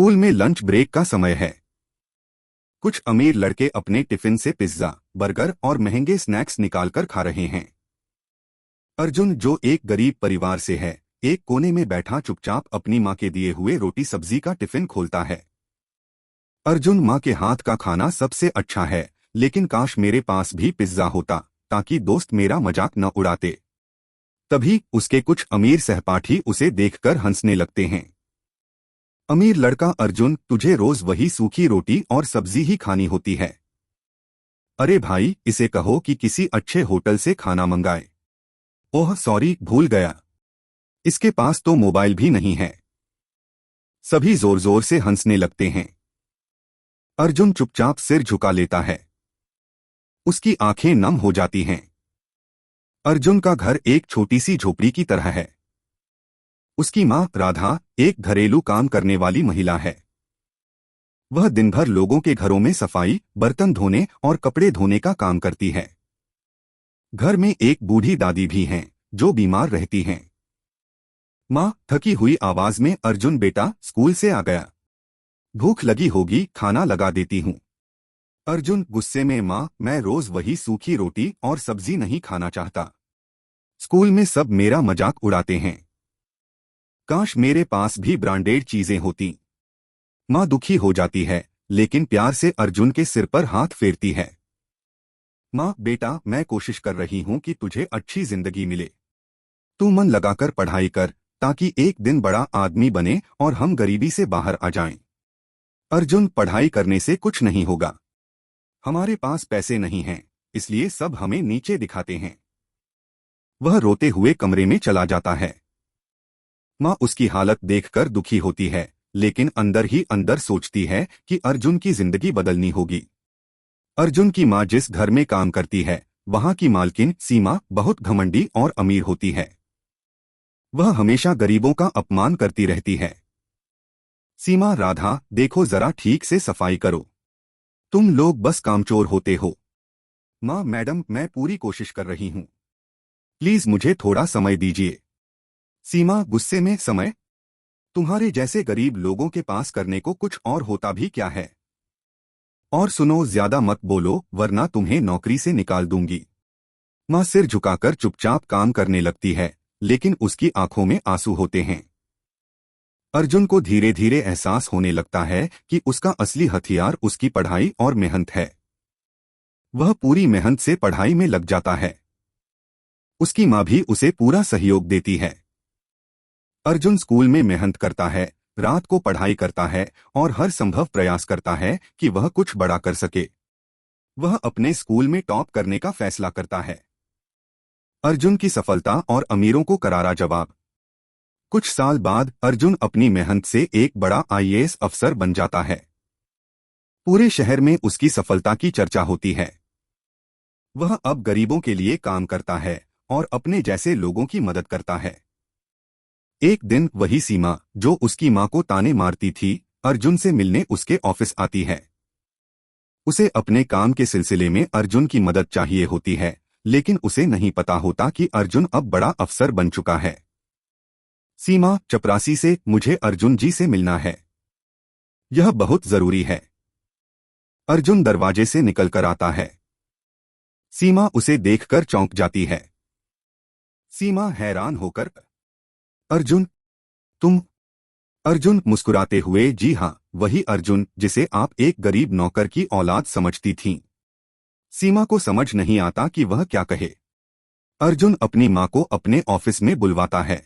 School में lunch break का समय है। कुछ अमीर लड़के अपने टिफिन से पिज्जा, बर्गर और महंगे स्नैक्स निकालकर खा रहे हैं। अर्जुन, जो एक गरीब परिवार से है, एक कोने में बैठा चुपचाप अपनी माँ के दिए हुए रोटी सब्जी का टिफिन खोलता है। अर्जुन, माँ के हाथ का खाना सबसे अच्छा है, लेकिन काश मेरे पास भी पिज्जा होता ताकि दोस्त मेरा मजाक न उड़ाते। तभी उसके कुछ अमीर सहपाठी उसे देखकर हंसने लगते हैं। अमीर लड़का: अर्जुन, तुझे रोज वही सूखी रोटी और सब्जी ही खानी होती है। अरे भाई, इसे कहो कि किसी अच्छे होटल से खाना मंगाए। ओह सॉरी, भूल गया। इसके पास तो मोबाइल भी नहीं है। सभी जोर जोर से हंसने लगते हैं। अर्जुन चुपचाप सिर झुका लेता है। उसकी आंखें नम हो जाती हैं। अर्जुन का घर एक छोटी सी झोपड़ी की तरह है। उसकी माँ राधा एक घरेलू काम करने वाली महिला है। वह दिन भर लोगों के घरों में सफाई, बर्तन धोने और कपड़े धोने का काम करती है। घर में एक बूढ़ी दादी भी हैं, जो बीमार रहती हैं। माँ थकी हुई आवाज में: अर्जुन बेटा, स्कूल से आ गया? भूख लगी होगी, खाना लगा देती हूँ। अर्जुन गुस्से में: माँ, मैं रोज वही सूखी रोटी और सब्जी नहीं खाना चाहता। स्कूल में सब मेरा मजाक उड़ाते हैं। काश मेरे पास भी ब्रांडेड चीजें होती। माँ दुखी हो जाती है, लेकिन प्यार से अर्जुन के सिर पर हाथ फेरती है। माँ बेटा, मैं कोशिश कर रही हूँ कि तुझे अच्छी जिंदगी मिले। तू मन लगाकर पढ़ाई कर, ताकि एक दिन बड़ा आदमी बने और हम गरीबी से बाहर आ जाएं। अर्जुन: पढ़ाई करने से कुछ नहीं होगा। हमारे पास पैसे नहीं हैं, इसलिए सब हमें नीचे दिखाते हैं। वह रोते हुए कमरे में चला जाता है। माँ उसकी हालत देखकर दुखी होती है, लेकिन अंदर ही अंदर सोचती है कि अर्जुन की जिंदगी बदलनी होगी। अर्जुन की माँ जिस घर में काम करती है, वहां की मालकिन सीमा बहुत घमंडी और अमीर होती है। वह हमेशा गरीबों का अपमान करती रहती है। सीमा: राधा, देखो जरा ठीक से सफाई करो। तुम लोग बस कामचोर होते हो। माँ मैडम, मैं पूरी कोशिश कर रही हूँ। प्लीज मुझे थोड़ा समय दीजिए। सीमा गुस्से में: समय? तुम्हारे जैसे गरीब लोगों के पास करने को कुछ और होता भी क्या है? और सुनो, ज्यादा मत बोलो वरना तुम्हें नौकरी से निकाल दूंगी। माँ सिर झुकाकर चुपचाप काम करने लगती है, लेकिन उसकी आंखों में आंसू होते हैं। अर्जुन को धीरे धीरे एहसास होने लगता है कि उसका असली हथियार उसकी पढ़ाई और मेहनत है। वह पूरी मेहनत से पढ़ाई में लग जाता है। उसकी माँ भी उसे पूरा सहयोग देती है। अर्जुन स्कूल में मेहनत करता है, रात को पढ़ाई करता है और हर संभव प्रयास करता है कि वह कुछ बड़ा कर सके। वह अपने स्कूल में टॉप करने का फैसला करता है। अर्जुन की सफलता और अमीरों को करारा जवाब। कुछ साल बाद अर्जुन अपनी मेहनत से एक बड़ा आईएएस अफसर बन जाता है। पूरे शहर में उसकी सफलता की चर्चा होती है। वह अब गरीबों के लिए काम करता है और अपने जैसे लोगों की मदद करता है। एक दिन वही सीमा, जो उसकी मां को ताने मारती थी, अर्जुन से मिलने उसके ऑफिस आती है। उसे अपने काम के सिलसिले में अर्जुन की मदद चाहिए होती है, लेकिन उसे नहीं पता होता कि अर्जुन अब बड़ा अफसर बन चुका है। सीमा: चपरासी से मुझे अर्जुन जी से मिलना है। यह बहुत जरूरी है। अर्जुन दरवाजे से निकलकर आता है। सीमा उसे देखकर चौंक जाती है। सीमा हैरान होकर: अर्जुन, तुम? अर्जुन मुस्कुराते हुए: जी हाँ, वही अर्जुन जिसे आप एक गरीब नौकर की औलाद समझती थीं। सीमा को समझ नहीं आता कि वह क्या कहे। अर्जुन अपनी मां को अपने ऑफिस में बुलवाता है।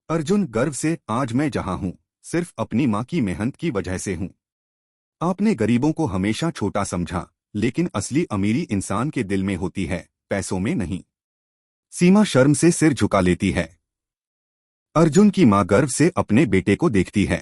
अर्जुन गर्व से: आज मैं जहां हूं, सिर्फ अपनी मां की मेहनत की वजह से हूं। आपने गरीबों को हमेशा छोटा समझा, लेकिन असली अमीरी इंसान के दिल में होती है, पैसों में नहीं। सीमा शर्म से सिर झुका लेती है। अर्जुन की मां गर्व से अपने बेटे को देखती है।